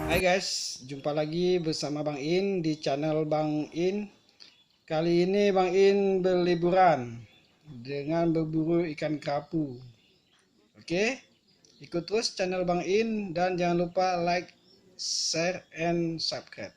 Hai guys, jumpa lagi bersama Bang In di channel Bang In. Kali ini Bang In berliburan dengan berburu ikan kerapu. Oke, ikut terus channel Bang In dan jangan lupa like, share, and subscribe.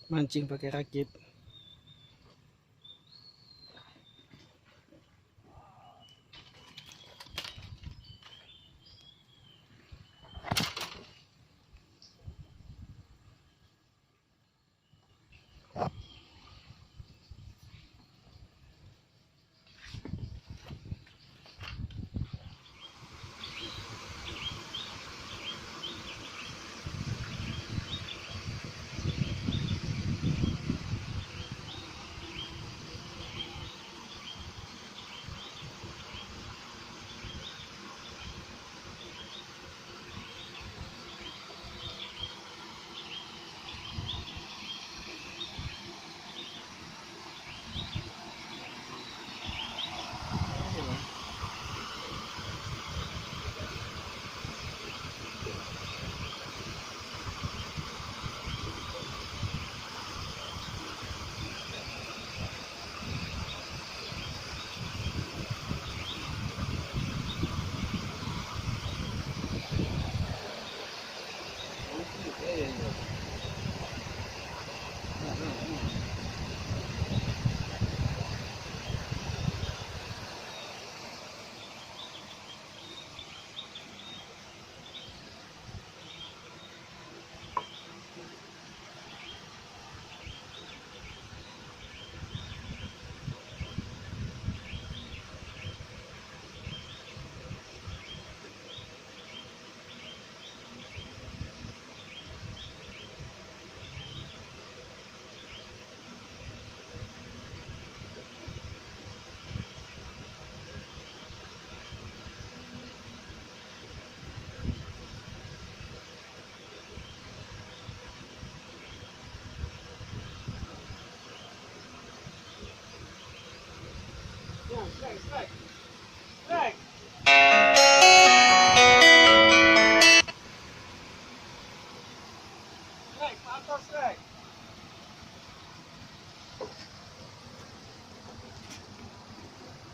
Mancing pakai rakit.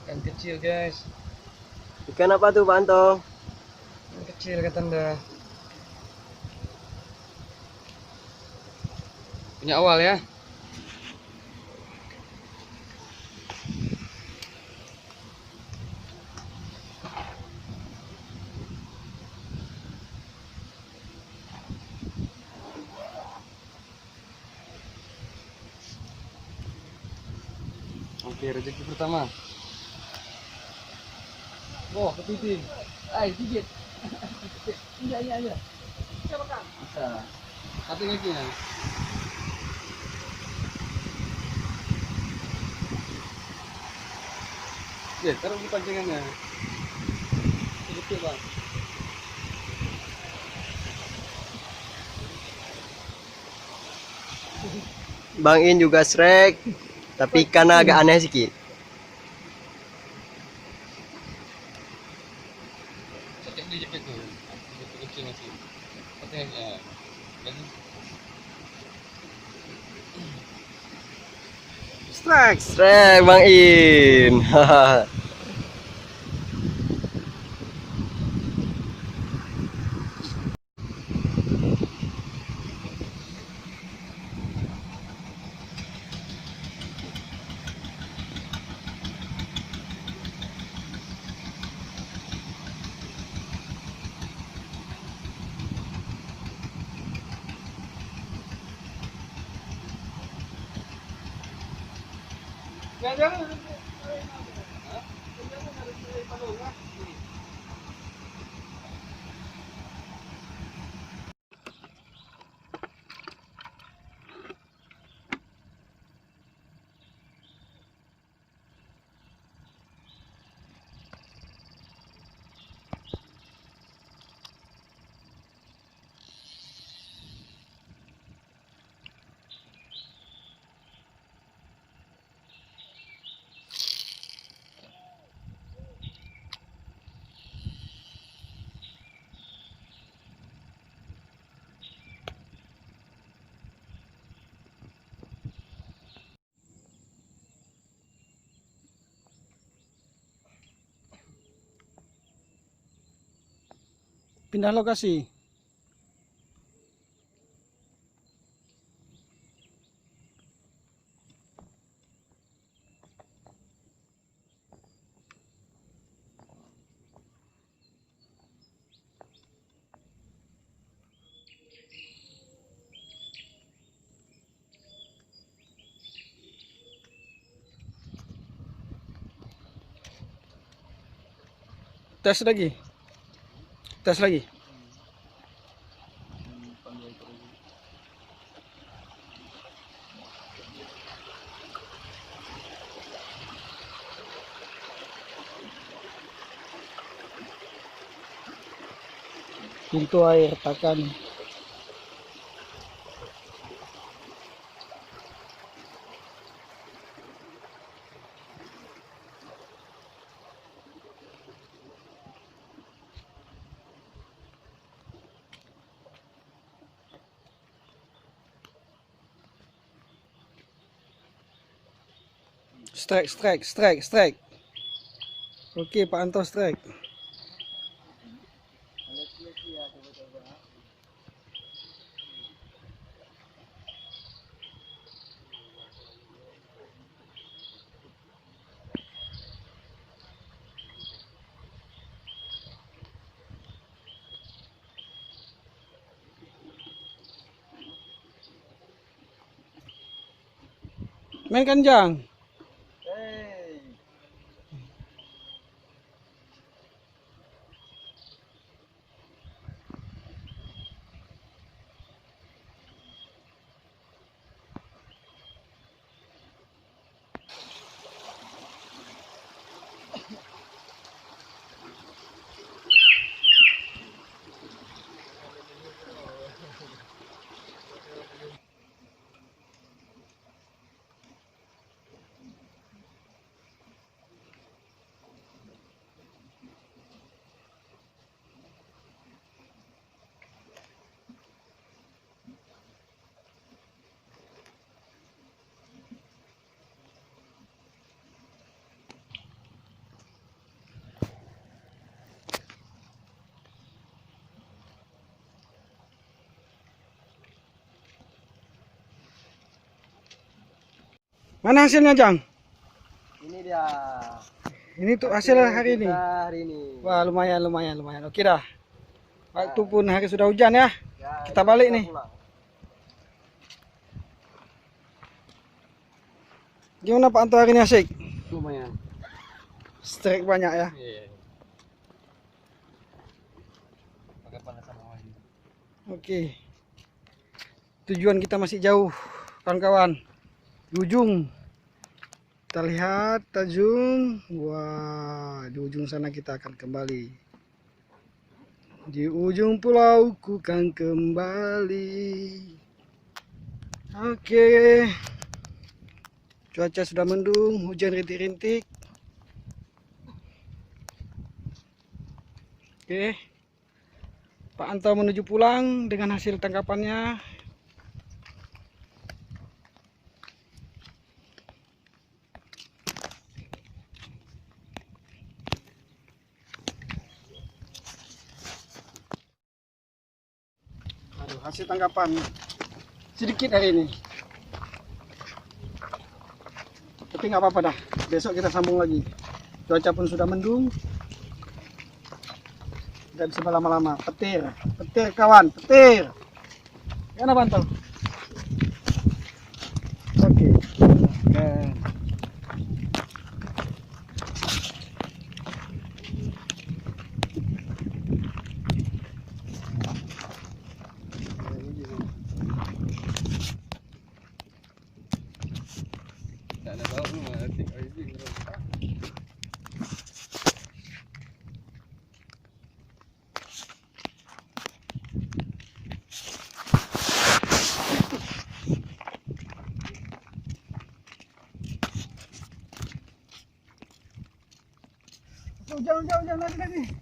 Ikan kecil guys. Ikan apa tuh Pak Anto? Ikan kecil kata Anda. Punya awal ya. Oke, rezeki pertama. Oh, kepiting. Gigit. Iya. Bisa makan? Bisa. Satu kakinya. Ya, taruh di pancingannya. Betul, Bang. Bang In juga Shrek, tapi karena agak aneh sedikit. Cek di jepit tuh. Kecil masih. Katanya ya. Shrek Bang In. Pindah lokasi. Tes lagi. Tes lagi. Pintu air tekan. Strike. Okey, Pak Anto strike. Main kanjang. Mana hasilnya, Jang? Ini dia. Ini tuh hasil hari ini. Hari ini. Wah, lumayan. Oke dah. Waktu pun hari sudah hujan ya. Kita balik nih. Pulang. Gimana Pak Anto hari ini, asik? Lumayan. Strike banyak ya. Iya. Pakai panas sama ini. Oke. Tujuan kita masih jauh, kawan-kawan. Di ujung. Kita lihat tajung. Wah, di ujung sana kita akan kembali. Di ujung pulau ku kan kembali. Oke. Cuaca sudah mendung, hujan rintik-rintik. Oke. Pak Anto menuju pulang dengan hasil tangkapannya. Aduh, hasil tangkapan sedikit hari ini. Tapi nggak apa-apa dah. Besok kita sambung lagi. Cuaca pun sudah mendung. Tidak bisa lama-lama. Petir kawan, petir. Gimana Bantal? Oke. Oh, jangan lagi.